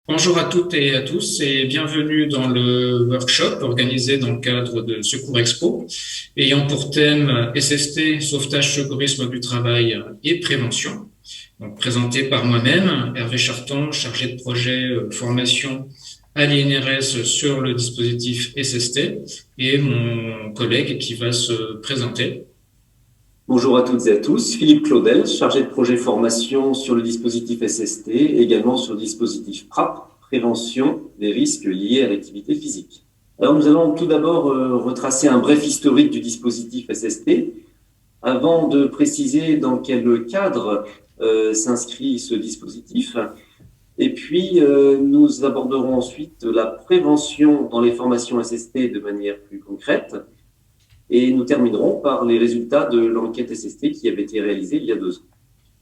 Bonjour à toutes et à tous et bienvenue dans le workshop organisé dans le cadre de Secours Expo, ayant pour thème SST, sauvetage, secourisme du travail et prévention. Donc, présenté par moi-même, Hervé Charton, chargé de projet formation à l'INRS sur le dispositif SST, et mon collègue qui va se présenter. Bonjour à toutes et à tous, Philippe Claudel, chargé de projet formation sur le dispositif SST, également sur le dispositif PRAP, prévention des risques liés à l'activité physique. Alors nous allons tout d'abord retracer un bref historique du dispositif SST, avant de préciser dans quel cadre s'inscrit ce dispositif. Et puis nous aborderons ensuite la prévention dans les formations SST de manière plus concrète. Et nous terminerons par les résultats de l'enquête SST qui avait été réalisée il y a 2 ans.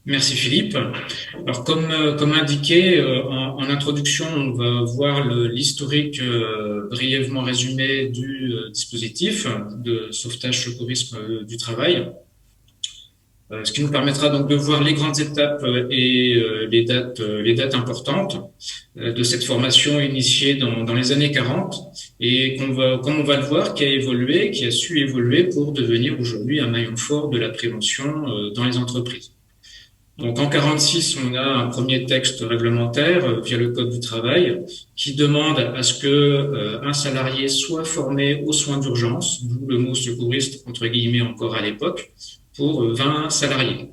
Merci Philippe. Alors comme indiqué en introduction, on va voir l'historique brièvement résumé du dispositif de sauvetage secourisme du travail, ce qui nous permettra donc de voir les grandes étapes et les dates importantes de cette formation initiée dans les années 40 et comme on va le voir, qui a évolué, qui a su évoluer pour devenir aujourd'hui un maillon fort de la prévention dans les entreprises. Donc en 46, on a un premier texte réglementaire via le Code du travail qui demande à ce que un salarié soit formé aux soins d'urgence, d'où le mot secouriste entre guillemets encore à l'époque, pour 20 salariés.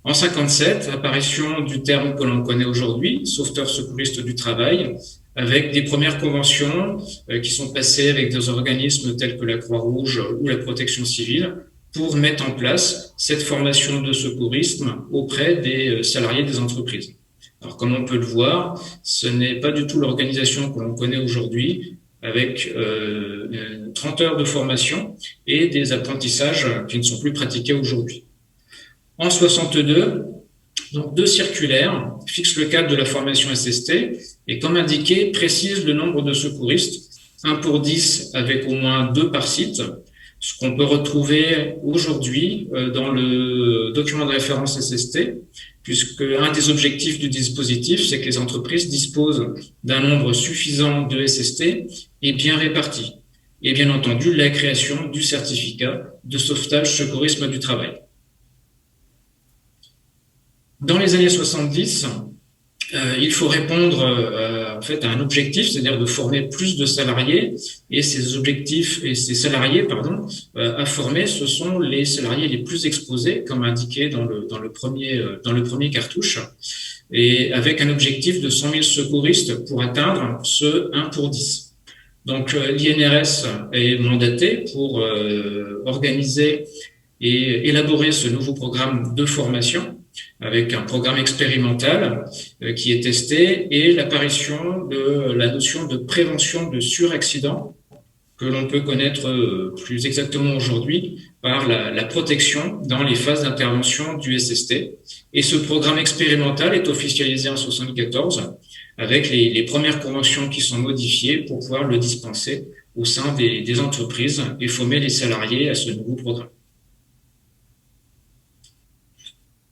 En 57, apparition du terme que l'on connaît aujourd'hui, sauveteur secouriste du travail, avec des premières conventions qui sont passées avec des organismes tels que la Croix-Rouge ou la Protection civile pour mettre en place cette formation de secourisme auprès des salariés des entreprises. Alors, comme on peut le voir, ce n'est pas du tout l'organisation que l'on connaît aujourd'hui, avec 30 heures de formation et des apprentissages qui ne sont plus pratiqués aujourd'hui. En 62, donc deux circulaires fixent le cadre de la formation SST et, comme indiqué, précisent le nombre de secouristes, 1 pour 10 avec au moins 2 par site, ce qu'on peut retrouver aujourd'hui dans le document de référence SST, puisque un des objectifs du dispositif, c'est que les entreprises disposent d'un nombre suffisant de SST et bien réparti. Et bien entendu, la création du certificat de sauvetage secourisme du travail. Dans les années 70, il faut répondre en fait à un objectif, c'est-à-dire de former plus de salariés. Et ces objectifs et ces salariés, pardon, à former, ce sont les salariés les plus exposés, comme indiqué dans le premier cartouche, et avec un objectif de 100 000 secouristes pour atteindre ce 1 pour 10. Donc l'INRS est mandaté pour organiser et élaborer ce nouveau programme de formation avec un programme expérimental qui est testé et l'apparition de la notion de prévention de suraccident que l'on peut connaître plus exactement aujourd'hui par la protection dans les phases d'intervention du SST. Et ce programme expérimental est officialisé en 74 avec les premières conventions qui sont modifiées pour pouvoir le dispenser au sein des entreprises et former les salariés à ce nouveau programme.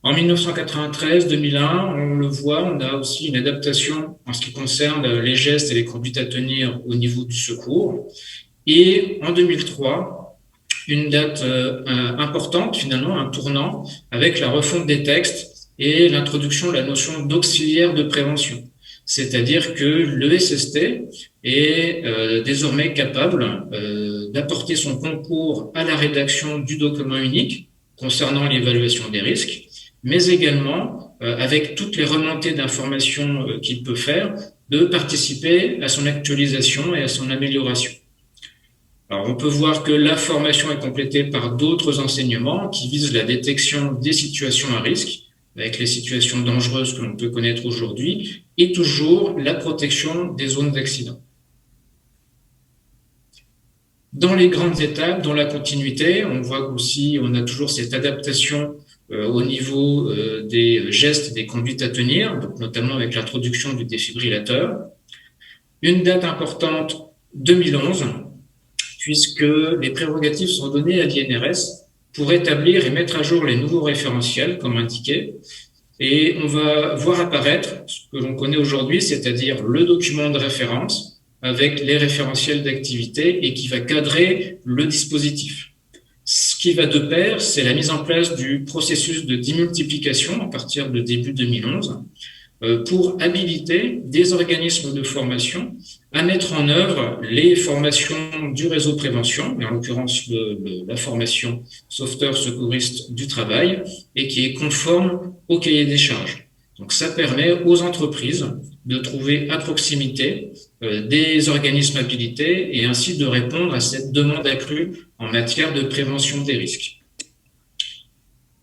En 1993-2001, on le voit, on a aussi une adaptation en ce qui concerne les gestes et les conduites à tenir au niveau du secours. Et en 2003, une date importante, finalement, un tournant, avec la refonte des textes et l'introduction de la notion d'auxiliaire de prévention. C'est-à-dire que le SST est désormais capable d'apporter son concours à la rédaction du document unique concernant l'évaluation des risques, mais également, avec toutes les remontées d'informations qu'il peut faire, de participer à son actualisation et à son amélioration. Alors, on peut voir que la formation est complétée par d'autres enseignements qui visent la détection des situations à risque, avec les situations dangereuses que l'on peut connaître aujourd'hui, et toujours la protection des zones d'accident. Dans les grandes étapes, dans la continuité, on voit qu'aussi on a toujours cette adaptation au niveau des gestes et des conduites à tenir, donc notamment avec l'introduction du défibrillateur. Une date importante, 2011, puisque les prérogatives sont données à l'INRS pour établir et mettre à jour les nouveaux référentiels, comme indiqué, Et on va voir apparaître ce que l'on connaît aujourd'hui, c'est-à-dire le document de référence avec les référentiels d'activité et qui va cadrer le dispositif. Ce qui va de pair, c'est la mise en place du processus de démultiplication à partir de début 2011 pour habiliter des organismes de formation à mettre en œuvre les formations du réseau prévention, et en l'occurrence la formation sauveteur secouriste du travail, et qui est conforme au cahier des charges. Donc ça permet aux entreprises de trouver à proximité des organismes habilités et ainsi de répondre à cette demande accrue en matière de prévention des risques.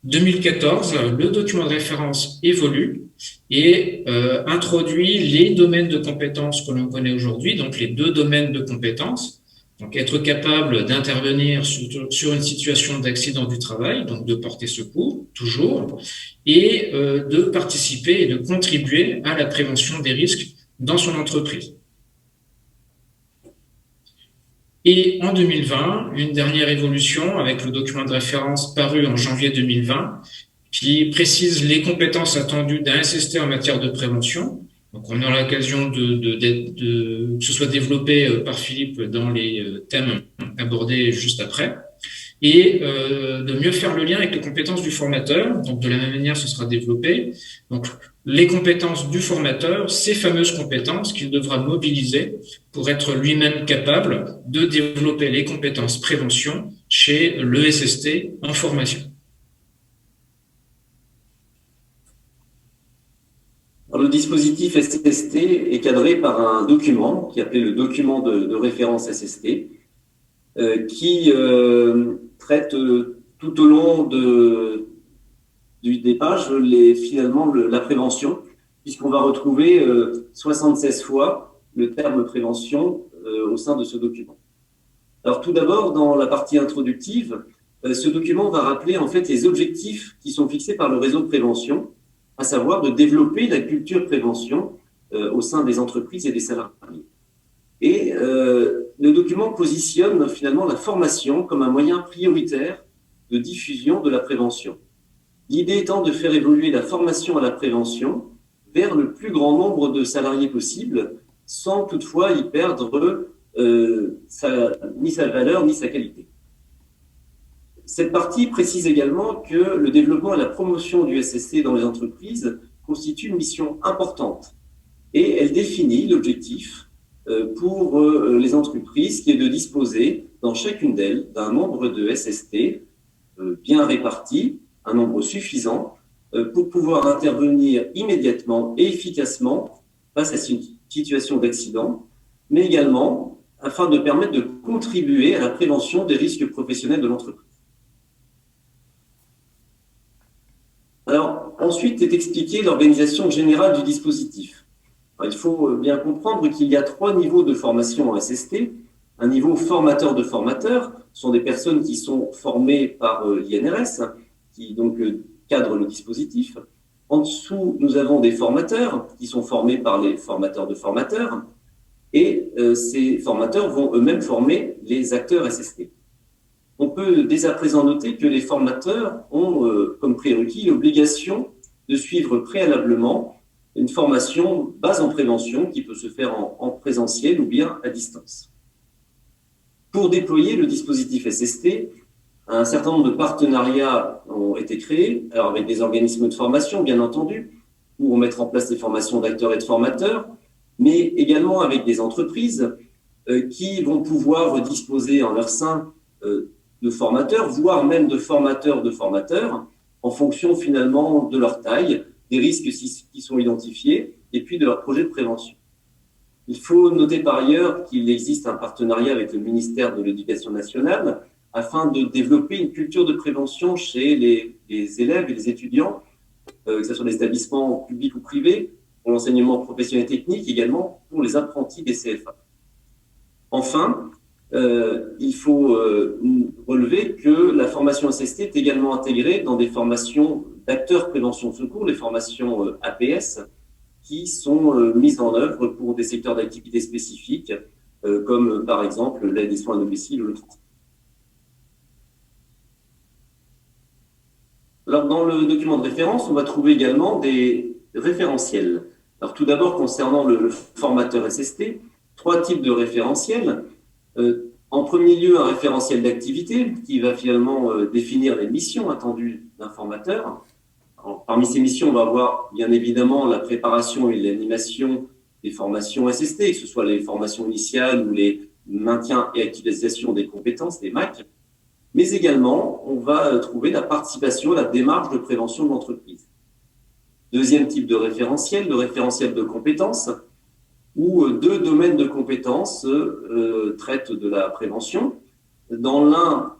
2014, le document de référence évolue et introduit les domaines de compétences que l'on connaît aujourd'hui, donc les 2 domaines de compétences. Donc être capable d'intervenir sur une situation d'accident du travail, donc de porter secours, toujours, et de participer et de contribuer à la prévention des risques dans son entreprise. Et en 2020, une dernière évolution avec le document de référence paru en janvier 2020 qui précise les compétences attendues d'un SST en matière de prévention. Donc on aura l'occasion que ce soit développé par Philippe dans les thèmes abordés juste après. Et de mieux faire le lien avec les compétences du formateur. Donc de la même manière, ce sera développé. Donc les compétences du formateur, ces fameuses compétences qu'il devra mobiliser pour être lui-même capable de développer les compétences prévention chez le SST en formation. Alors, le dispositif SST est cadré par un document qui est appelé le document de référence SST, qui traite tout au long des pages finalement la prévention, puisqu'on va retrouver 76 fois le terme prévention au sein de ce document. Alors tout d'abord, dans la partie introductive, ce document va rappeler en fait les objectifs qui sont fixés par le réseau de prévention, à savoir de développer la culture prévention au sein des entreprises et des salariés. Et le document positionne finalement la formation comme un moyen prioritaire de diffusion de la prévention. L'idée étant de faire évoluer la formation à la prévention vers le plus grand nombre de salariés possible, sans toutefois y perdre ni sa valeur ni sa qualité. Cette partie précise également que le développement et la promotion du SST dans les entreprises constitue une mission importante et elle définit l'objectif pour les entreprises qui est de disposer dans chacune d'elles d'un nombre de SST bien réparti, un nombre suffisant pour pouvoir intervenir immédiatement et efficacement face à une situation d'accident, mais également afin de permettre de contribuer à la prévention des risques professionnels de l'entreprise. Alors, ensuite est expliquée l'organisation générale du dispositif. Alors, il faut bien comprendre qu'il y a 3 niveaux de formation en SST. Un niveau formateur de formateurs, ce sont des personnes qui sont formées par l'INRS, qui donc cadrent le dispositif. En dessous, nous avons des formateurs qui sont formés par les formateurs de formateurs. Et ces formateurs vont eux-mêmes former les acteurs SST. On peut dès à présent noter que les formateurs ont comme prérequis l'obligation de suivre préalablement une formation base en prévention qui peut se faire en présentiel ou bien à distance. Pour déployer le dispositif SST, un certain nombre de partenariats ont été créés, alors avec des organismes de formation, bien entendu, pour mettre en place des formations d'acteurs et de formateurs, mais également avec des entreprises qui vont pouvoir disposer en leur sein de formateurs, voire même de formateurs, en fonction finalement de leur taille, des risques qui sont identifiés, et puis de leur projet de prévention. Il faut noter par ailleurs qu'il existe un partenariat avec le ministère de l'Éducation nationale afin de développer une culture de prévention chez les élèves et les étudiants, que ce soit des établissements publics ou privés, pour l'enseignement professionnel et technique, également pour les apprentis des CFA. Enfin, il faut relever que la formation SST est également intégrée dans des formations d'acteurs prévention de secours, les formations APS, qui sont mises en œuvre pour des secteurs d'activité spécifiques, comme par exemple l'aide et soins à domicile ou le transport. Alors, dans le document de référence, on va trouver également des référentiels. Alors tout d'abord, concernant le formateur SST, 3 types de référentiels. En premier lieu, un référentiel d'activité qui va finalement définir les missions attendues d'un formateur. Alors, parmi ces missions, on va voir bien évidemment la préparation et l'animation des formations SST, que ce soit les formations initiales ou les maintien et actualisation des compétences, les MAC. Mais également, on va trouver la participation à la démarche de prévention de l'entreprise. Deuxième type de référentiel, le référentiel de compétences, où 2 domaines de compétences traitent de la prévention. Dans l'un,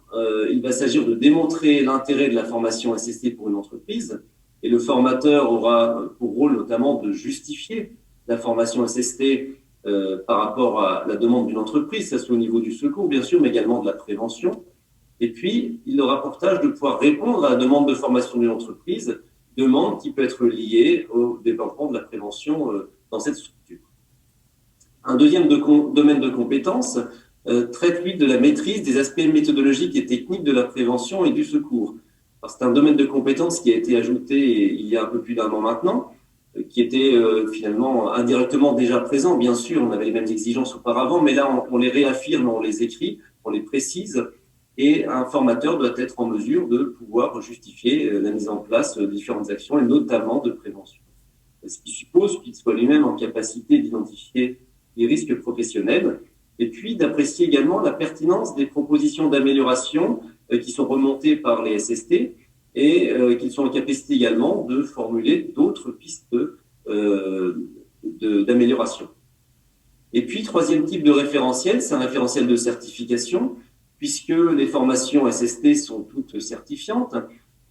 il va s'agir de démontrer l'intérêt de la formation SST pour une entreprise, et le formateur aura pour rôle notamment de justifier la formation SST par rapport à la demande d'une entreprise, que ce soit au niveau du secours, bien sûr, mais également de la prévention. Et puis, il aura pour tâche de pouvoir répondre à la demande de formation d'une entreprise, demande qui peut être liée au développement de la prévention dans cette structure. Un deuxième domaine de compétences traite, lui, de la maîtrise des aspects méthodologiques et techniques de la prévention et du secours. C'est un domaine de compétences qui a été ajouté il y a un peu plus d'1 an maintenant, qui était finalement indirectement déjà présent. Bien sûr, on avait les mêmes exigences auparavant, mais là, on les réaffirme, on les écrit, on les précise, et un formateur doit être en mesure de pouvoir justifier la mise en place de différentes actions, et notamment de prévention. Ce qui suppose qu'il soit lui-même en capacité d'identifier les risques professionnels, et puis d'apprécier également la pertinence des propositions d'amélioration qui sont remontées par les SST, et qu'ils sont en capacité également de formuler d'autres pistes d'amélioration. Et puis, 3e type de référentiel, c'est un référentiel de certification, puisque les formations SST sont toutes certifiantes,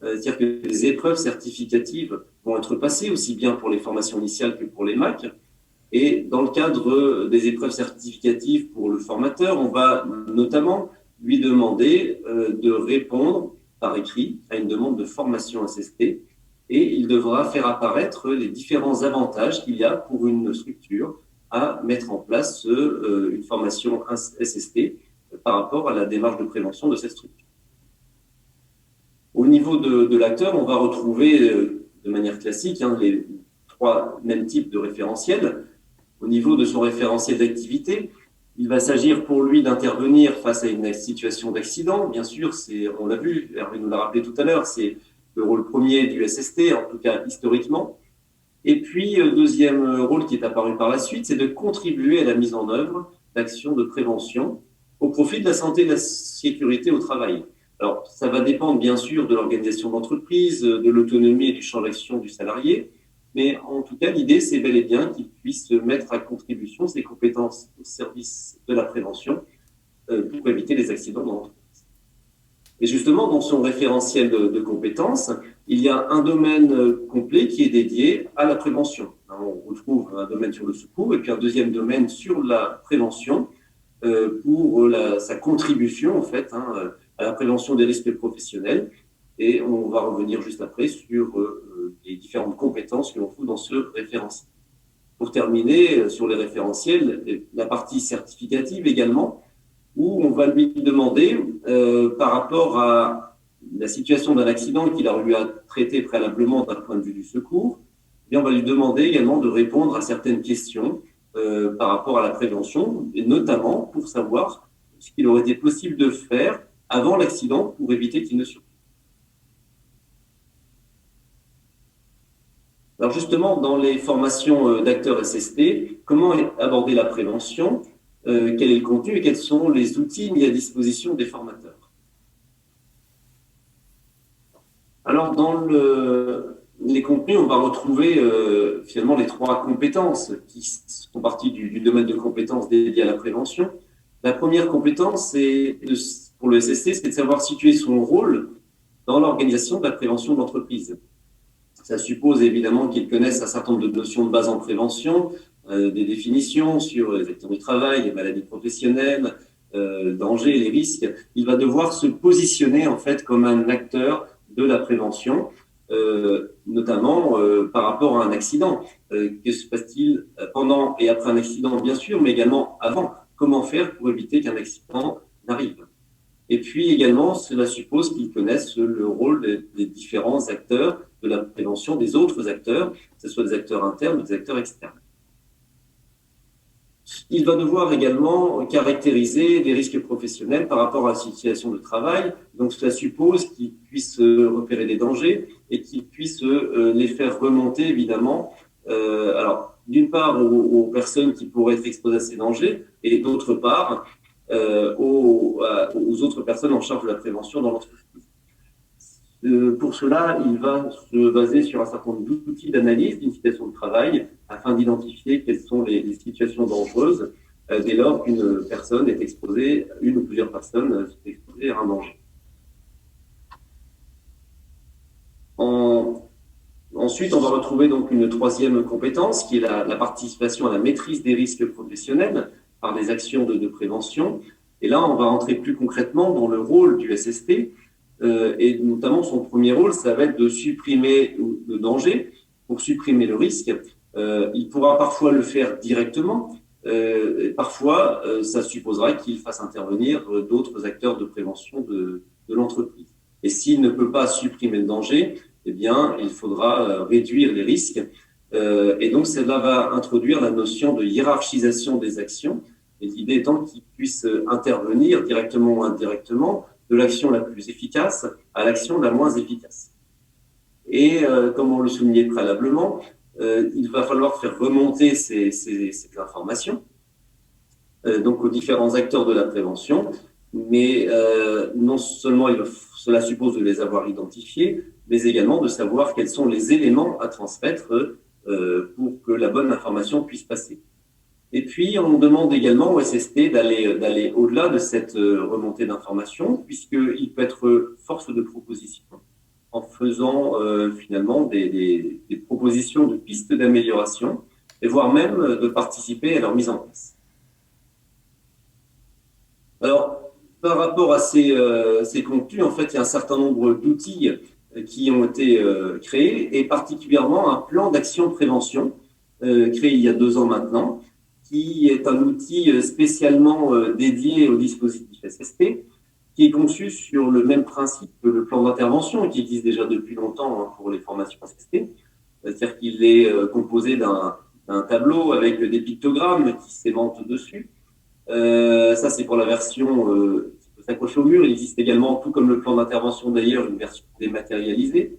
c'est-à-dire que les épreuves certificatives vont être passées aussi bien pour les formations initiales que pour les MAC. Et dans le cadre des épreuves certificatives pour le formateur, on va notamment lui demander de répondre par écrit à une demande de formation SST, et il devra faire apparaître les différents avantages qu'il y a pour une structure à mettre en place une formation SST par rapport à la démarche de prévention de cette structure. Au niveau de l'acteur, on va retrouver de manière classique les 3 mêmes types de référentiels. Au niveau de son référentiel d'activité, il va s'agir pour lui d'intervenir face à une situation d'accident. Bien sûr, on l'a vu, Hervé nous l'a rappelé tout à l'heure, c'est le rôle premier du SST, en tout cas historiquement. Et puis, deuxième rôle qui est apparu par la suite, c'est de contribuer à la mise en œuvre d'actions de prévention au profit de la santé et de la sécurité au travail. Alors, ça va dépendre bien sûr de l'organisation d'entreprise, de l'autonomie et du champ d'action du salarié, mais en tout cas, l'idée, c'est bel et bien qu'il puisse mettre à contribution ses compétences au service de la prévention pour éviter les accidents dans l'entreprise. Et justement, dans son référentiel de compétences, il y a un domaine complet qui est dédié à la prévention. On retrouve un domaine sur le secours et puis un deuxième domaine sur la prévention pour sa contribution en fait à la prévention des risques professionnels. Et on va revenir juste après sur les différentes compétences que l'on trouve dans ce référentiel. Pour terminer, sur les référentiels, la partie certificative également, où on va lui demander, par rapport à la situation d'un accident qu'il a eu à traiter préalablement d'un point de vue du secours, et on va lui demander également de répondre à certaines questions par rapport à la prévention, et notamment pour savoir ce qu'il aurait été possible de faire avant l'accident pour éviter qu'il ne survienne. Alors justement, dans les formations d'acteurs SST, comment aborder la prévention, quel est le contenu et quels sont les outils mis à disposition des formateurs? Alors, dans les contenus, on va retrouver finalement les 3 compétences qui font partie du domaine de compétences dédié à la prévention. La première compétence, pour le SST, c'est de savoir situer son rôle dans l'organisation de la prévention de l'entreprise. Ça suppose évidemment qu'il connaisse un certain nombre de notions de base en prévention, des définitions sur les accidents du travail, les maladies professionnelles, dangers, les risques. Il va devoir se positionner en fait comme un acteur de la prévention, notamment par rapport à un accident. Que se passe-t-il pendant et après un accident, bien sûr, mais également avant? Comment faire pour éviter qu'un accident n'arrive? Et puis également, cela suppose qu'ils connaissent le rôle des différents acteurs de la prévention, des autres acteurs, que ce soit des acteurs internes ou des acteurs externes. Il va devoir également caractériser les risques professionnels par rapport à la situation de travail. Donc, cela suppose qu'il puisse repérer des dangers et qu'il puisse les faire remonter, évidemment. Alors, d'une part, aux personnes qui pourraient être exposées à ces dangers et d'autre part, aux autres personnes en charge de la prévention dans l'entreprise. Pour cela, il va se baser sur un certain nombre d'outils d'analyse d'une situation de travail afin d'identifier quelles sont les situations dangereuses dès lors qu'une personne est exposée, une ou plusieurs personnes sont exposées à un danger. Ensuite, on va retrouver donc une troisième compétence qui est la participation à la maîtrise des risques professionnels par des actions de prévention. Et là, on va entrer plus concrètement dans le rôle du SST. Et notamment, son premier rôle, ça va être de supprimer le danger, pour supprimer le risque. Il pourra parfois le faire directement. Et parfois, ça supposera qu'il fasse intervenir d'autres acteurs de prévention de l'entreprise. Et s'il ne peut pas supprimer le danger, eh bien, il faudra réduire les risques. Et donc, cela va introduire la notion de hiérarchisation des actions. Et l'idée étant qu'il puisse intervenir directement ou indirectement de l'action la plus efficace à l'action la moins efficace. Et comme on le soulignait préalablement, il va falloir faire remonter ces informations donc aux différents acteurs de la prévention, mais non seulement cela suppose de les avoir identifiés, mais également de savoir quels sont les éléments à transmettre pour que la bonne information puisse passer. Et puis, on demande également au SST d'aller au-delà de cette remontée d'informations, puisqu'il peut être force de proposition en faisant finalement des propositions de pistes d'amélioration, et voire même de participer à leur mise en place. Alors, par rapport à ces contenus, en fait, il y a un certain nombre d'outils qui ont été créés, et particulièrement un plan d'action prévention créé il y a 2 ans maintenant, qui est un outil spécialement dédié au dispositif SST, qui est conçu sur le même principe que le plan d'intervention, qui existe déjà depuis longtemps pour les formations SST. C'est-à-dire qu'il est composé d'un tableau avec des pictogrammes qui s'aimantent dessus. Ça, c'est pour la version qui peut s'accrocher au mur. Il existe également, tout comme le plan d'intervention d'ailleurs, une version dématérialisée.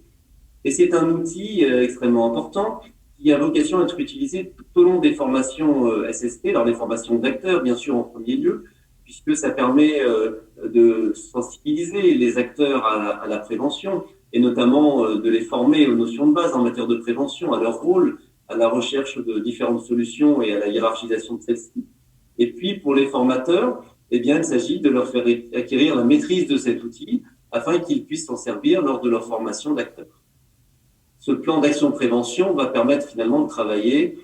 Et c'est un outil extrêmement important qui a vocation à être utilisé tout au long des formations SST, alors des formations d'acteurs, bien sûr, en premier lieu, puisque ça permet de sensibiliser les acteurs à la prévention et notamment de les former aux notions de base en matière de prévention, à leur rôle, à la recherche de différentes solutions et à la hiérarchisation de celles-ci. Et puis, pour les formateurs, eh bien, il s'agit de leur faire acquérir la maîtrise de cet outil afin qu'ils puissent s'en servir lors de leur formation d'acteurs. Ce plan d'action de prévention va permettre finalement de travailler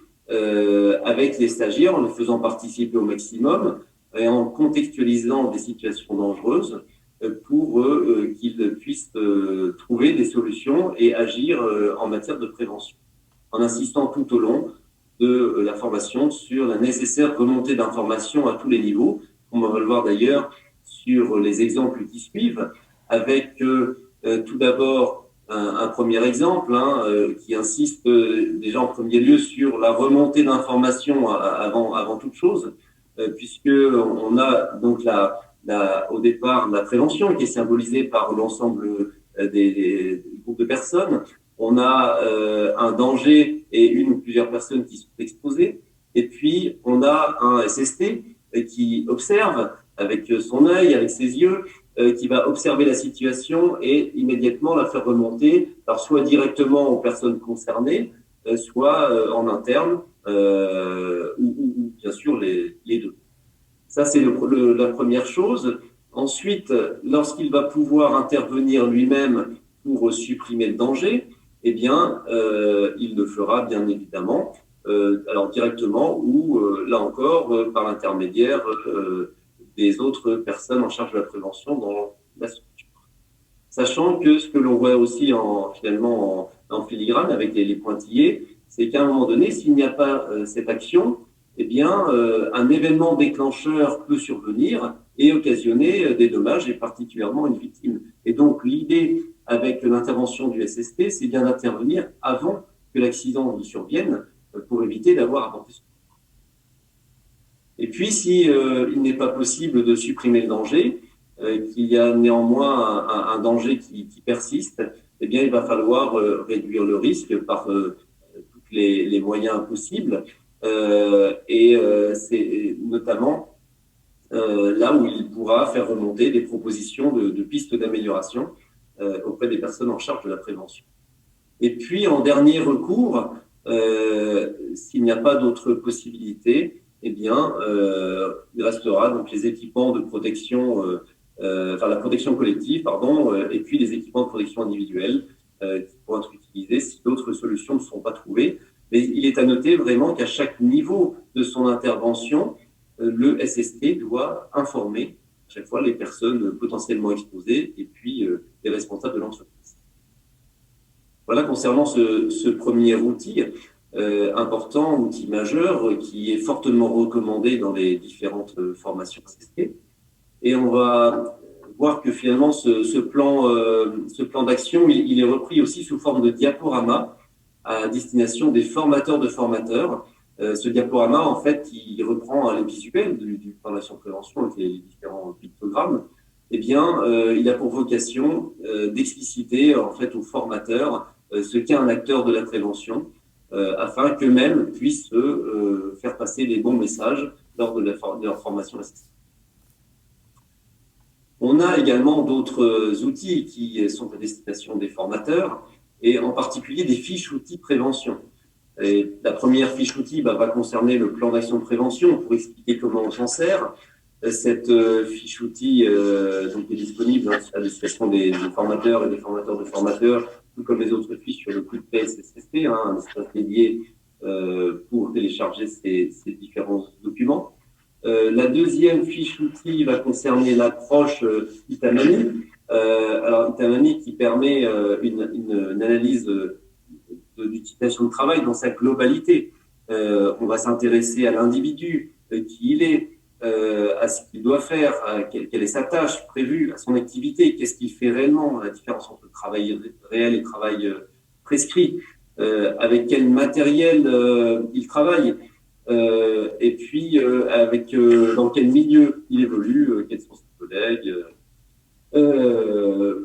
avec les stagiaires en les faisant participer au maximum et en contextualisant des situations dangereuses pour qu'ils puissent trouver des solutions et agir en matière de prévention, en insistant tout au long de la formation sur la nécessaire remontée d'informations à tous les niveaux. On va le voir d'ailleurs sur les exemples qui suivent, avec tout d'abord un premier exemple qui insiste déjà en premier lieu sur la remontée d'informations avant toute chose, puisque on a donc au départ la prévention qui est symbolisée par l'ensemble des groupes de personnes. On a un danger et une ou plusieurs personnes qui sont exposées, et puis on a un SST qui observe avec son œil, avec ses yeux, qui va observer la situation et immédiatement la faire remonter, alors soit directement aux personnes concernées, soit en interne, ou bien sûr les deux. Ça, c'est la première chose. Ensuite, lorsqu'il va pouvoir intervenir lui-même pour supprimer le danger, eh bien, il le fera bien évidemment, alors directement ou là encore par l'intermédiaire des autres personnes en charge de la prévention dans la structure. Sachant que ce que l'on voit aussi finalement en filigrane avec les pointillés, c'est qu'à un moment donné, s'il n'y a pas cette action, eh bien, un événement déclencheur peut survenir et occasionner des dommages et particulièrement une victime. Et donc, l'idée avec l'intervention du SST, c'est bien d'intervenir avant que l'accident ne survienne pour éviter d'avoir à porter. Et puis, si il n'est pas possible de supprimer le danger, qu'il y a néanmoins un danger qui persiste, eh bien, il va falloir réduire le risque par tous les moyens possibles. C'est notamment là où il pourra faire remonter des propositions de pistes d'amélioration auprès des personnes en charge de la prévention. Et puis, en dernier recours, s'il n'y a pas d'autres possibilités, eh bien, il restera donc les équipements de protection, la protection collective, pardon, et puis les équipements de protection individuelle qui pourront être utilisés si d'autres solutions ne sont pas trouvées. Mais il est à noter vraiment qu'à chaque niveau de son intervention, le SST doit informer à chaque fois les personnes potentiellement exposées et puis les responsables de l'entreprise. Voilà concernant ce premier outil important, outil majeur, qui est fortement recommandé dans les différentes formations SST. Et on va voir que finalement ce plan d'action, il est repris aussi sous forme de diaporama à destination des formateurs de formateurs. Ce diaporama, en fait, il reprend les visuels du plan d'action de prévention avec les différents pictogrammes. Eh bien, il a pour vocation d'expliciter en fait aux formateurs ce qu'est un acteur de la prévention, afin qu'eux-mêmes puissent faire passer les bons messages lors de leur formation assistée. On a également d'autres outils qui sont à destination des formateurs, et en particulier des fiches outils prévention. Et la première fiche outil va concerner le plan d'action de prévention pour expliquer comment on s'en sert. Cette fiche outil donc est disponible à destination des formateurs et des formateurs de formateurs, tout comme les autres fiches sur le coup de PSSST, un espace dédié pour télécharger ces différents documents. La deuxième fiche outil va concerner l'approche Itamani. Alors Itamani qui permet une analyse d'utilisation de travail dans sa globalité. On va s'intéresser à l'individu, qui il est, à ce qu'il doit faire, quelle est sa tâche prévue, à son activité, qu'est-ce qu'il fait réellement, la différence entre travail réel et travail prescrit, avec quel matériel il travaille, et puis dans quel milieu il évolue, quels sont ses collègues,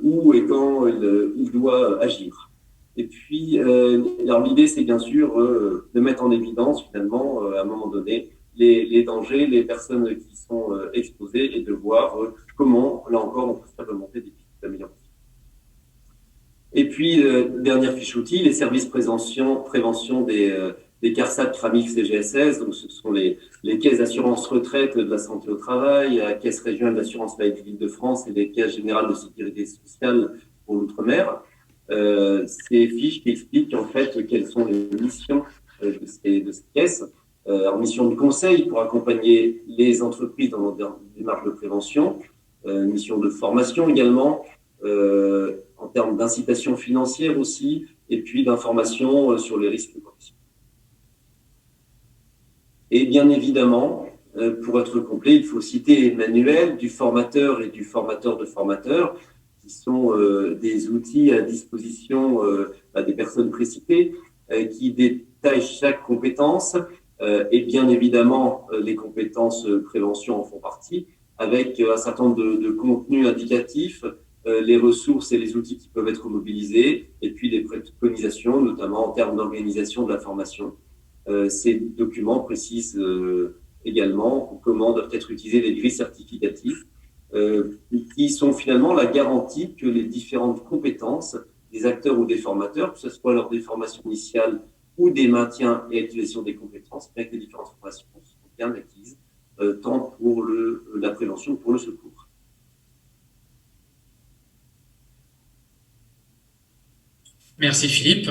où et quand il doit agir. Et puis, alors l'idée, c'est bien sûr de mettre en évidence, finalement, à un moment donné, les dangers, les personnes qui sont exposées, et de voir comment, là encore, on peut faire remonter des pistes d'amélioration. Et puis, dernière fiche outil, les services prévention des CARSAT, CRAMIX et GSS. Donc, ce sont les caisses d'assurance retraite de la santé au travail, la caisse régionale d'assurance maladie de l'Île-de-France et les caisses générales de sécurité sociale pour l'outre-mer. Ces fiches qui expliquent en fait quelles sont les missions de ces caisses. En mission de conseil pour accompagner les entreprises dans leur démarche de prévention, mission de formation également, en termes d'incitation financière aussi, et puis d'information sur les risques professionnels. Et bien évidemment, pour être complet, il faut citer les manuels du formateur et du formateur de formateurs, qui sont des outils à disposition des personnes précitées, qui détaillent chaque compétence, et bien évidemment, les compétences prévention en font partie, avec un certain nombre de contenus indicatifs, les ressources et les outils qui peuvent être mobilisés, et puis les préconisations, notamment en termes d'organisation de la formation. Ces documents précisent également comment doivent être utilisées les grilles certificatives, qui sont finalement la garantie que les différentes compétences des acteurs ou des formateurs, que ce soit lors des formations initiales ou des maintiens et activations des compétences, avec les différentes formations sont bien acquises, tant pour la prévention que pour le secours. Merci Philippe.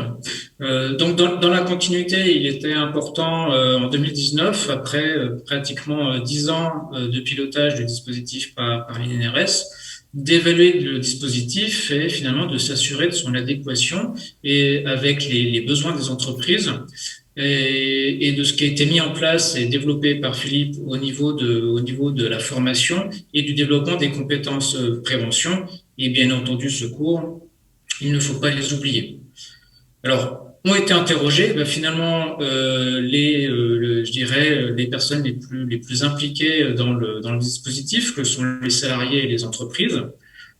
Donc dans la continuité, il était important en 2019, après pratiquement 10 ans de pilotage du dispositif par l'INRS, d'évaluer le dispositif et finalement de s'assurer de son adéquation et avec les besoins des entreprises. et de ce qui a été mis en place et développé par Philippe au niveau de la formation et du développement des compétences prévention et bien entendu secours. Il ne faut pas les oublier. Alors, ont été interrogés, ben, finalement, je dirais, les personnes les plus impliquées dans le dispositif, que sont les salariés et les entreprises.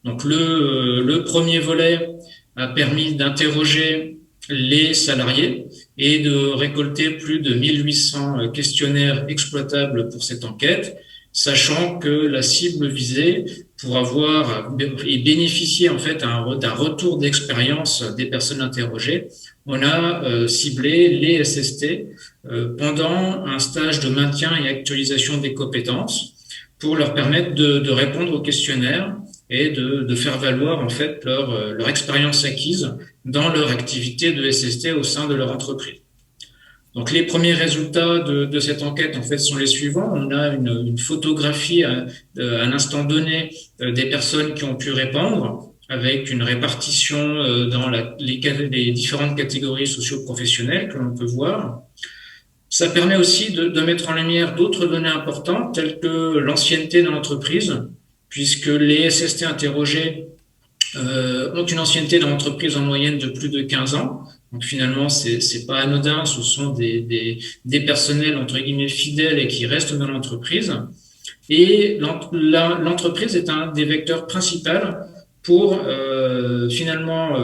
Donc, le premier volet a permis d'interroger les salariés et de récolter plus de 1800 questionnaires exploitables pour cette enquête, sachant que la cible visée pour avoir et bénéficier en fait d'un retour d'expérience des personnes interrogées, on a ciblé les SST pendant un stage de maintien et actualisation des compétences pour leur permettre de répondre au questionnaire et de faire valoir en fait leur expérience acquise dans leur activité de SST au sein de leur entreprise. Donc les premiers résultats de cette enquête en fait sont les suivants. On a une photographie à l'instant donné des personnes qui ont pu répondre avec une répartition dans les différentes catégories socio-professionnelles que l'on peut voir. Ça permet aussi de mettre en lumière d'autres données importantes telles que l'ancienneté dans l'entreprise, puisque les SST interrogés ont une ancienneté dans l'entreprise en moyenne de plus de 15 ans. Donc finalement, c'est pas anodin, ce sont des personnels entre guillemets fidèles et qui restent dans l'entreprise. Et l'entreprise est un des vecteurs principaux pour finalement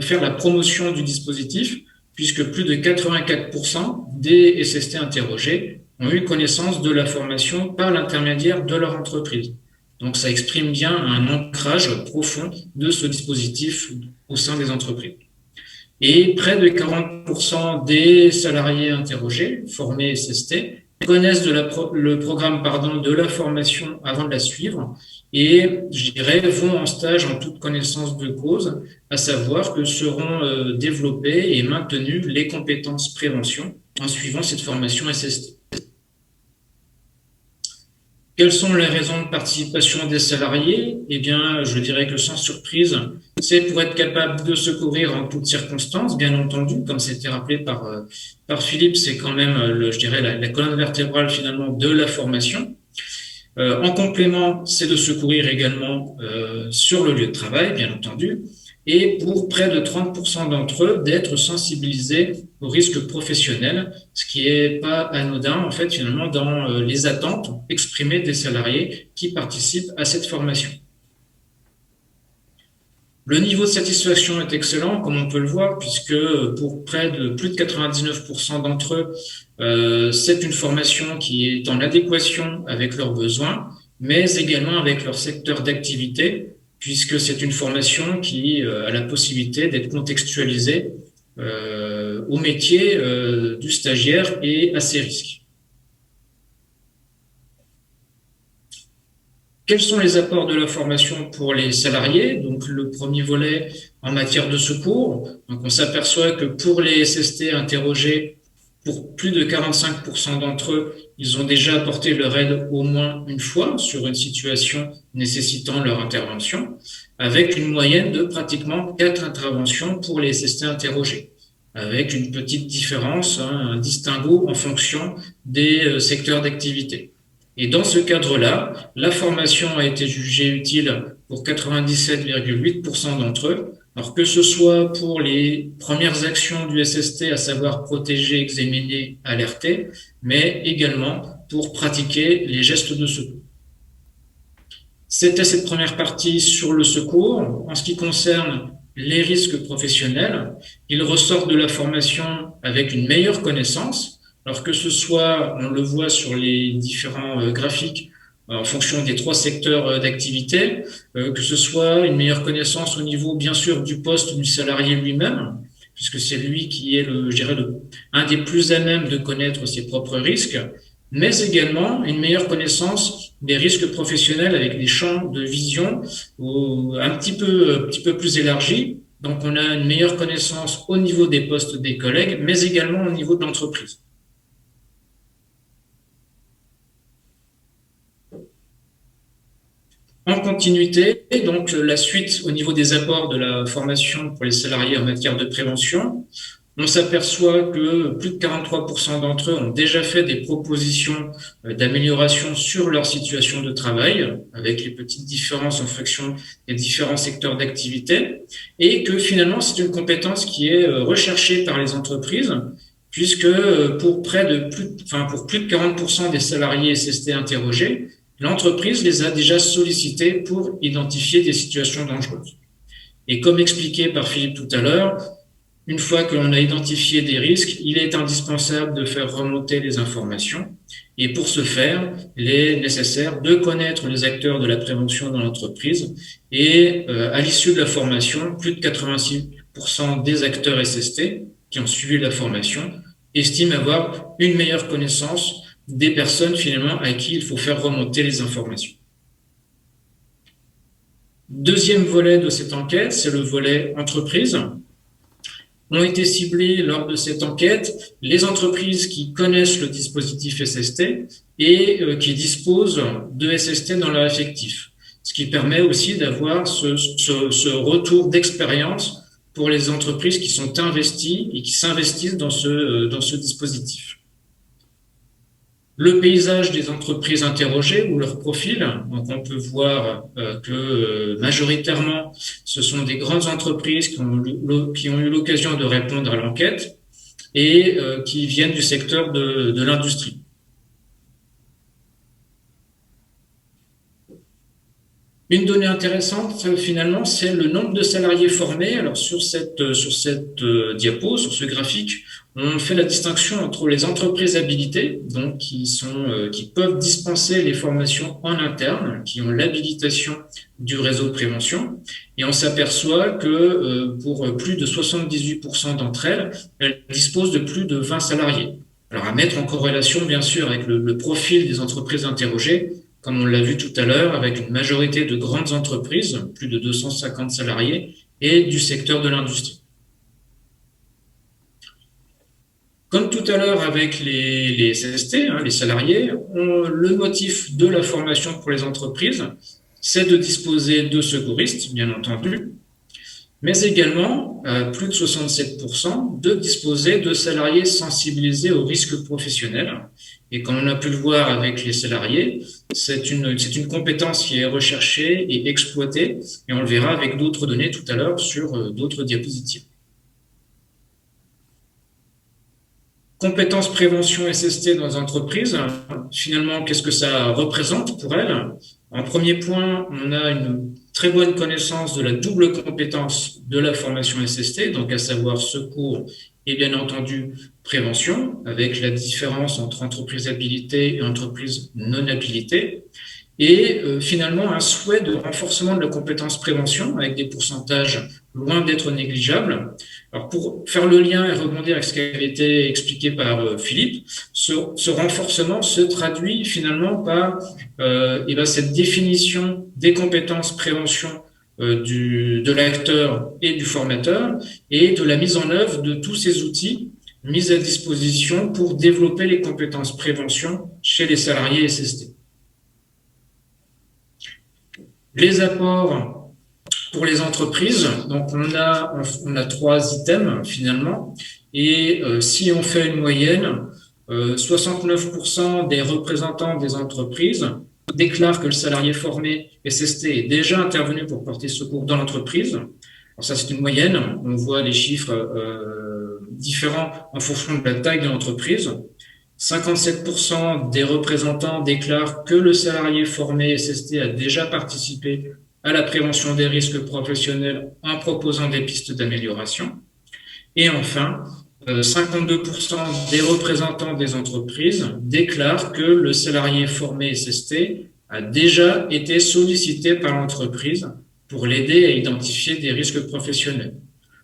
faire la promotion du dispositif, puisque plus de 84% des SST interrogés ont eu connaissance de la formation par l'intermédiaire de leur entreprise. Donc ça exprime bien un ancrage profond de ce dispositif au sein des entreprises. Et près de 40% des salariés interrogés, formés SST, connaissent le programme de la formation avant de la suivre et, je dirais, vont en stage en toute connaissance de cause, à savoir que seront développées et maintenues les compétences prévention en suivant cette formation SST. Quelles sont les raisons de participation des salariés? Eh bien, je dirais que sans surprise, c'est pour être capable de secourir en toutes circonstances, bien entendu, comme c'était rappelé par Philippe, c'est quand même, je dirais, la colonne vertébrale finalement de la formation. En complément, c'est de secourir également sur le lieu de travail, bien entendu, et pour près de 30% d'entre eux, d'être sensibilisés aux risques professionnels, ce qui est pas anodin, en fait, finalement, dans les attentes exprimées des salariés qui participent à cette formation. Le niveau de satisfaction est excellent, comme on peut le voir, puisque pour plus de 99% d'entre eux, c'est une formation qui est en adéquation avec leurs besoins, mais également avec leur secteur d'activité, puisque c'est une formation qui a la possibilité d'être contextualisée au métier du stagiaire et à ses risques. Quels sont les apports de la formation pour les salariés? Donc, le premier volet en matière de secours. Donc, on s'aperçoit que pour les SST interrogés, pour plus de 45% d'entre eux, ils ont déjà apporté leur aide au moins une fois sur une situation nécessitant leur intervention, avec une moyenne de pratiquement 4 interventions pour les SST interrogés, avec une petite différence, un distinguo en fonction des secteurs d'activité. Et dans ce cadre-là, la formation a été jugée utile pour 97,8% d'entre eux. Alors que ce soit pour les premières actions du SST, à savoir protéger, examiner, alerter, mais également pour pratiquer les gestes de secours. C'était cette première partie sur le secours. En ce qui concerne les risques professionnels, ils ressortent de la formation avec une meilleure connaissance. Alors que ce soit, on le voit sur les différents graphiques, en fonction des 3 secteurs d'activité, que ce soit une meilleure connaissance au niveau, bien sûr, du poste du salarié lui-même, puisque c'est lui qui est je dirais, un des plus à même de connaître ses propres risques, mais également une meilleure connaissance des risques professionnels avec des champs de vision un petit peu plus élargis. Donc, on a une meilleure connaissance au niveau des postes des collègues, mais également au niveau de l'entreprise. En continuité, donc la suite au niveau des apports de la formation pour les salariés en matière de prévention, On s'aperçoit que plus de 43% d'entre eux ont déjà fait des propositions d'amélioration sur leur situation de travail, avec les petites différences en fonction des différents secteurs d'activité, et que finalement c'est une compétence qui est recherchée par les entreprises, puisque pour plus de 40% des salariés SST interrogés, l'entreprise les a déjà sollicités pour identifier des situations dangereuses. Et comme expliqué par Philippe tout à l'heure, une fois que l'on a identifié des risques, il est indispensable de faire remonter les informations. Et pour ce faire, il est nécessaire de connaître les acteurs de la prévention dans l'entreprise. Et à l'issue de la formation, plus de 86% des acteurs SST qui ont suivi la formation estiment avoir une meilleure connaissance des personnes finalement à qui il faut faire remonter les informations. Deuxième volet de cette enquête, c'est le volet entreprise. Ont été ciblées lors de cette enquête les entreprises qui connaissent le dispositif SST et qui disposent de SST dans leur effectif, ce qui permet aussi d'avoir ce retour d'expérience pour les entreprises qui sont investies et qui s'investissent dans ce dispositif. Le paysage des entreprises interrogées ou leur profil, donc on peut voir que majoritairement ce sont des grandes entreprises qui ont eu l'occasion de répondre à l'enquête et qui viennent du secteur de l'industrie. Une donnée intéressante, finalement, c'est le nombre de salariés formés. Alors, sur cette diapo, sur ce graphique, on fait la distinction entre les entreprises habilitées, donc qui peuvent dispenser les formations en interne, qui ont l'habilitation du réseau de prévention. Et on s'aperçoit que pour plus de 78% d'entre elles, elles disposent de plus de 20 salariés. Alors, à mettre en corrélation, bien sûr, avec le profil des entreprises interrogées, comme on l'a vu tout à l'heure, avec une majorité de grandes entreprises, plus de 250 salariés, et du secteur de l'industrie. Comme tout à l'heure avec les SST, les salariés, le motif de la formation pour les entreprises, c'est de disposer de secouristes, bien entendu, mais également, plus de 67%, de disposer de salariés sensibilisés aux risques professionnels. Et comme on a pu le voir avec les salariés, c'est une compétence qui est recherchée et exploitée, et on le verra avec d'autres données tout à l'heure sur d'autres diapositives. Compétences prévention SST dans les entreprises, finalement, qu'est-ce que ça représente pour elles? En premier point, on a une très bonne connaissance de la double compétence de la formation SST, donc à savoir secours et bien entendu prévention, avec la différence entre entreprise habilitée et entreprise non habilitée. Et finalement, un souhait de renforcement de la compétence prévention avec des pourcentages loin d'être négligeables. Alors, pour faire le lien et rebondir avec ce qui avait été expliqué par Philippe, ce renforcement se traduit finalement par cette définition des compétences prévention de l'acteur et du formateur et de la mise en œuvre de tous ces outils mis à disposition pour développer les compétences prévention chez les salariés SST. Les apports pour les entreprises, donc on a 3 items finalement, et si on fait une moyenne, 69% des représentants des entreprises déclarent que le salarié formé SST est déjà intervenu pour porter secours dans l'entreprise. Alors ça c'est une moyenne, on voit les chiffres différents en fonction de la taille de l'entreprise. 57% des représentants déclarent que le salarié formé SST a déjà participé à la prévention des risques professionnels en proposant des pistes d'amélioration. Et enfin, 52% des représentants des entreprises déclarent que le salarié formé SST a déjà été sollicité par l'entreprise pour l'aider à identifier des risques professionnels.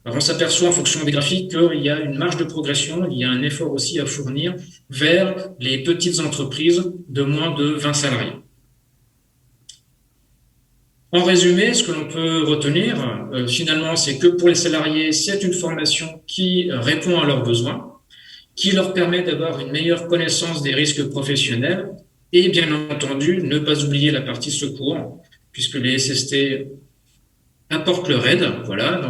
Alors on s'aperçoit en fonction des graphiques qu'il y a une marge de progression, il y a un effort aussi à fournir vers les petites entreprises de moins de 20 salariés. En résumé, ce que l'on peut retenir, finalement, c'est que pour les salariés, c'est une formation qui répond à leurs besoins, qui leur permet d'avoir une meilleure connaissance des risques professionnels et, bien entendu, ne pas oublier la partie secours, puisque les SST apportent leur aide, voilà,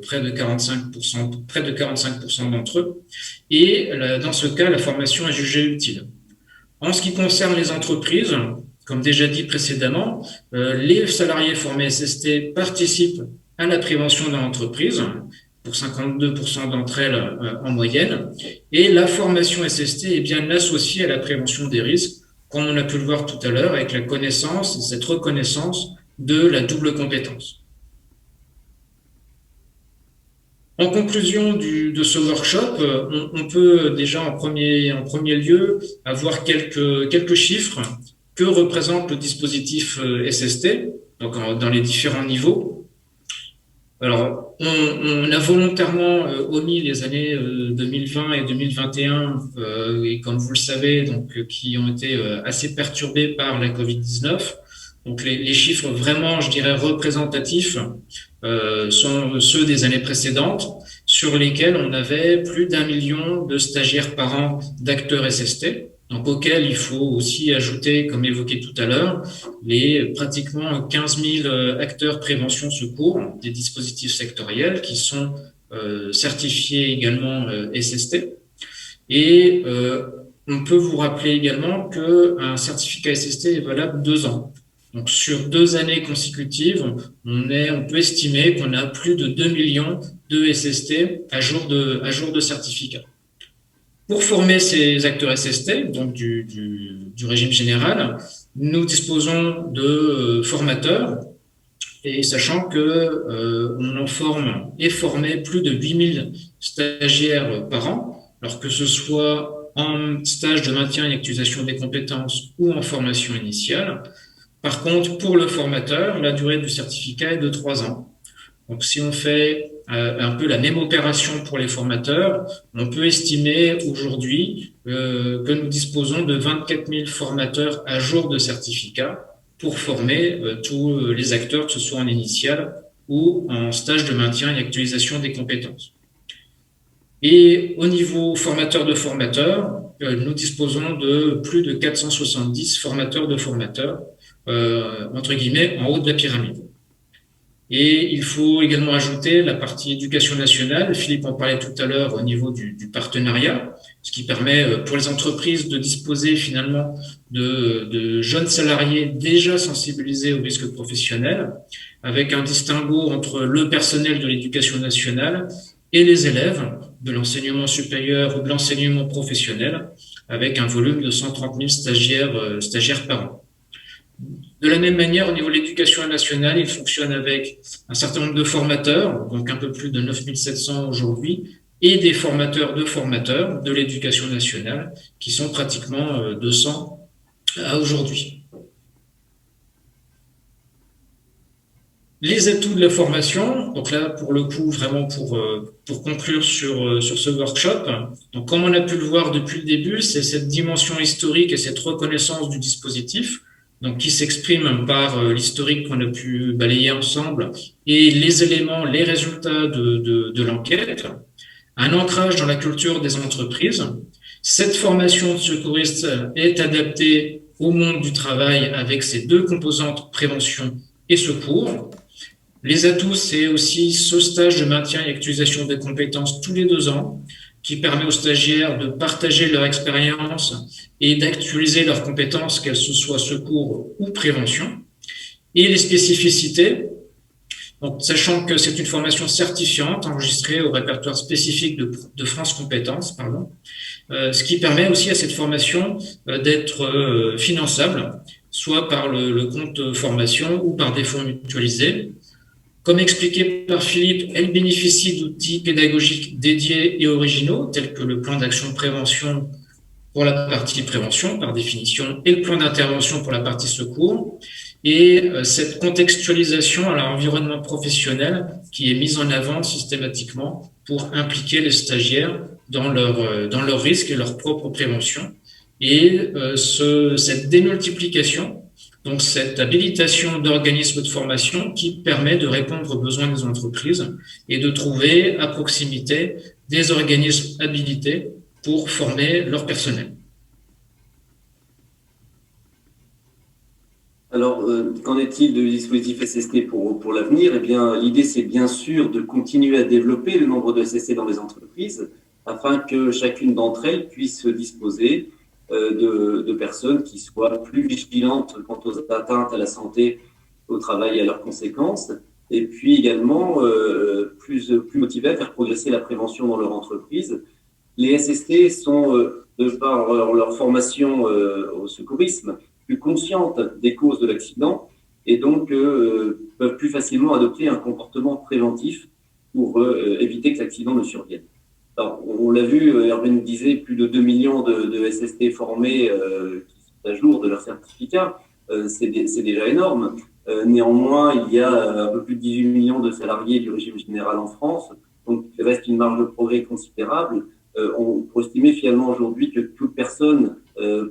près de 45% d'entre eux. Et dans ce cas, la formation est jugée utile. En ce qui concerne les entreprises, comme déjà dit précédemment, les salariés formés SST participent à la prévention dans l'entreprise, pour 52% d'entre elles en moyenne, et la formation SST est bien associée à la prévention des risques, comme on a pu le voir tout à l'heure, avec la connaissance, cette reconnaissance de la double compétence. En conclusion de ce workshop, on peut déjà en premier lieu avoir quelques chiffres que représente le dispositif SST, donc dans les différents niveaux. Alors, on a volontairement omis les années 2020 et 2021, et comme vous le savez, donc qui ont été assez perturbés par la Covid-19. Donc les chiffres vraiment, je dirais, représentatifs sont ceux des années précédentes, sur lesquels on avait plus d'1 million de stagiaires par an d'acteurs SST, donc auxquels il faut aussi ajouter, comme évoqué tout à l'heure, les pratiquement 15 000 acteurs prévention secours des dispositifs sectoriels qui sont certifiés également SST. Et on peut vous rappeler également qu'un certificat SST est valable 2 ans. Donc, sur 2 années consécutives, on peut estimer qu'on a plus de 2 millions de SST à jour de certificat. Pour former ces acteurs SST, donc du régime général, nous disposons de formateurs, et sachant que on en forme et formé plus de 8000 stagiaires par an, alors que ce soit en stage de maintien et actualisation des compétences ou en formation initiale. Par contre, pour le formateur, la durée du certificat est de 3 ans. Donc, si on fait un peu la même opération pour les formateurs, on peut estimer aujourd'hui que nous disposons de 24 000 formateurs à jour de certificat pour former tous les acteurs, que ce soit en initial ou en stage de maintien et actualisation des compétences. Et au niveau formateur de formateurs, nous disposons de plus de 470 formateurs de formateurs, entre guillemets, en haut de la pyramide. Et il faut également ajouter la partie éducation nationale. Philippe en parlait tout à l'heure au niveau du partenariat, ce qui permet pour les entreprises de disposer finalement de jeunes salariés déjà sensibilisés aux risques professionnels, avec un distinguo entre le personnel de l'éducation nationale et les élèves de l'enseignement supérieur ou de l'enseignement professionnel, avec un volume de 130 000 stagiaires par an. De la même manière, au niveau de l'éducation nationale, il fonctionne avec un certain nombre de formateurs, donc un peu plus de 9 700 aujourd'hui, et des formateurs de l'éducation nationale, qui sont pratiquement 200 à aujourd'hui. Les atouts de la formation, donc là, pour le coup, vraiment pour conclure sur ce workshop, donc comme on a pu le voir depuis le début, c'est cette dimension historique et cette reconnaissance du dispositif, donc qui s'exprime par l'historique qu'on a pu balayer ensemble et les éléments, les résultats de l'enquête, un ancrage dans la culture des entreprises. Cette formation de secouriste est adaptée au monde du travail avec ses 2 composantes, prévention et secours. Les atouts, c'est aussi ce stage de maintien et actualisation des compétences tous les 2 ans, qui permet aux stagiaires de partager leur expérience et d'actualiser leurs compétences, qu'elles soient secours ou prévention. Et les spécificités, donc, sachant que c'est une formation certifiante enregistrée au répertoire spécifique de France Compétences, ce qui permet aussi à cette formation d'être finançable, soit par le compte formation ou par des fonds mutualisés. Comme expliqué par Philippe, elle bénéficie d'outils pédagogiques dédiés et originaux, tels que le plan d'action de prévention pour la partie prévention, par définition, et le plan d'intervention pour la partie secours. Et cette contextualisation à l'environnement professionnel qui est mise en avant systématiquement pour impliquer les stagiaires dans leurs risques et leur propre prévention. Et cette démultiplication, donc cette habilitation d'organismes de formation qui permet de répondre aux besoins des entreprises et de trouver à proximité des organismes habilités pour former leur personnel. Alors, qu'en est-il du dispositif SST pour l'avenir? Eh bien, l'idée, c'est bien sûr de continuer à développer le nombre de SST dans les entreprises afin que chacune d'entre elles puisse disposer de personnes qui soient plus vigilantes quant aux atteintes à la santé au travail et à leurs conséquences, et puis également plus motivées à faire progresser la prévention dans leur entreprise. Les SST sont, de par leur formation au secourisme, plus conscientes des causes de l'accident et donc peuvent plus facilement adopter un comportement préventif pour éviter que l'accident ne survienne. Alors, on l'a vu, Hervé nous disait plus de 2 millions de SST formés qui sont à jour de leur certificat. C'est déjà énorme. Néanmoins, il y a un peu plus de 18 millions de salariés du régime général en France, donc il reste une marge de progrès considérable. On peut estimer finalement aujourd'hui que toute personne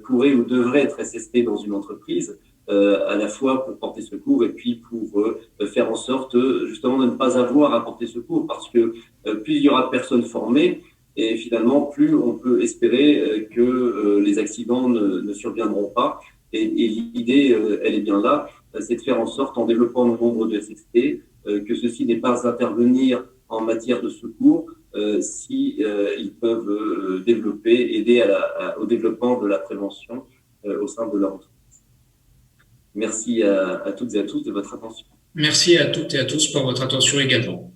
pourrait ou devrait être SST dans une entreprise, à la fois pour porter secours et puis pour faire en sorte justement de ne pas avoir à porter secours, parce que plus il y aura de personnes formées, et finalement plus on peut espérer que les accidents ne surviendront pas. Et l'idée, elle est bien là, c'est de faire en sorte, en développant le nombre de SST, que ceci n'ait pas à intervenir en matière de secours, si ils peuvent développer, aider au développement de la prévention au sein de leur entreprise. Merci à toutes et à tous de votre attention. Merci à toutes et à tous pour votre attention également.